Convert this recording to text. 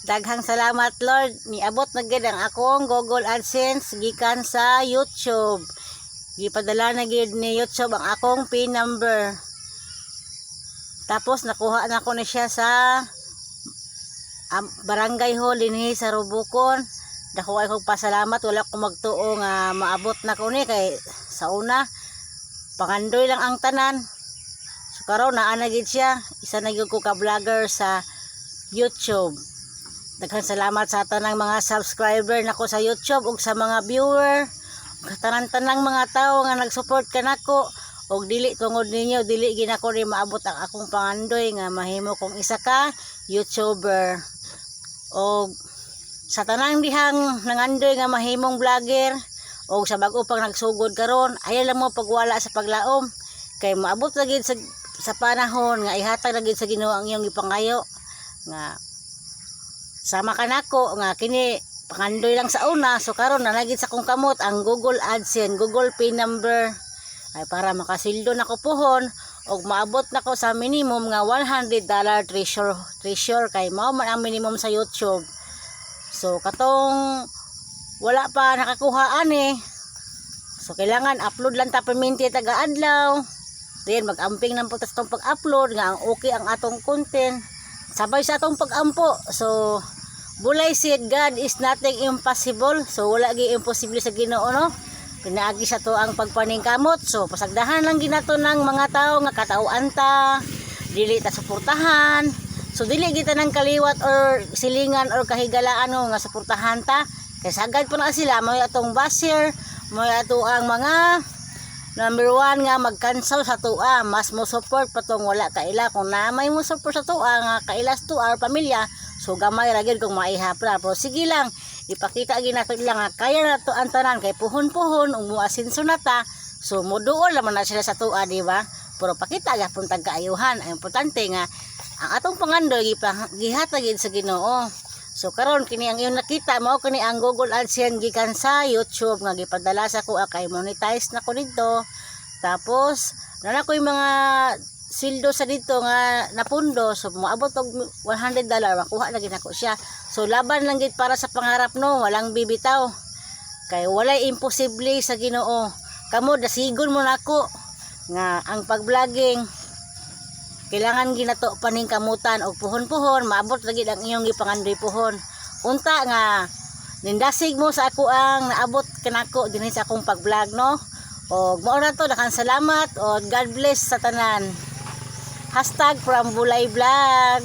Daghang salamat Lord, niabot na gid ang akong Google AdSense gikan sa YouTube. Gipadala na gid ni YouTube ang akong PIN number. Tapos nakuha na ko na siya sa barangay hall dinhi sa Robocon. Dako ay kog pasalamat, wala ko magtuo nga maabot na ko ni kay sa una pangandoy lang ang tanan. So karon naa na gid siya, isa na gyud ko ka vlogger sa YouTube. Daghang salamat sa tanang mga subscriber nako sa YouTube ug sa mga viewer, tanan-tanang mga tao nga nagsupport kanako. Og dili tungod ninyo, dili ginako rin maabot ang akong pangandoy nga mahimo kong isa ka YouTuber. Og sa tanang dihang nangandoy nga mahimong vlogger og sa bag-o pang nagsugod karon, ayaw lang mo pagwala sa paglaom kay maabot na gid sa panahon nga ihatag na gid sa Ginoo ang iyong gipangayo nga sama kanako nga kini pangandoy lang sa una. So karon na gid sa kong kamot ang Google AdSense, Google PIN number ay para makasildo na ko pohon og maabot na ko sa minimum nga $100 treasure kay mao man ang minimum sa YouTube. So katong wala pa nakakuha ani, so kailangan upload lang ta perminti taga adlaw. Then mag-amping ng putas tong pag-upload nga ang okay ang atong content sabay sa atong pag-ampo. So bulay said God is nothing impossible. So wala gi imposible sa Ginoo no. Pinaagi sa to ang pagpaningkamot. So pasagdahan lang ginato ng mga tao nga katauan ta, dili ta suportahan. So dili kita nang kaliwat or silingan or kahigalaan nga suportahan ta. Kay sagad po na sila may atong basher, may ato ang mga number 1 nga mag-cancel sa tuwa, mas mo support patong wala kaila. Kung na may mo support sa tuwa nga kailas to our pamilya, so gamay ra gyud kung maihapla. Pero sige lang, ipakita gyud nato lang nga kaya na to ang tanan kay puhon-puhon ug muasinso na ta. So moduol naman na sila sa tuwa, di ba? Pero pakita gyapon tag kaayuhan. Ang importante nga ang atong pangandoy gihatag gyud sa Ginoo. So karon kini ang iyong nakita mao kini ang Google AdSense gikan sa YouTube nga gipadala sa ko kay monetize na ko dito. Tapos na ko yung mga sildo sa dito nga napundo, so moabot og $100 makuha na gid ako siya. So laban lang gid para sa pangarap no, walang bibitaw. Kay walay imposible sa Ginoo. Kamo dasigon mo nako nga ang pag-vlogging kailangan ginato paning kamutan og puhon-puhon, maabot lagi ang iyong gipangandoy puhon. Unta nga nindasig mo sa ako ang naabot kanako dinhi sa akong pag-vlog no. Og mao na to, daghang salamat og God bless sa tanan. #from Bulay Vlog.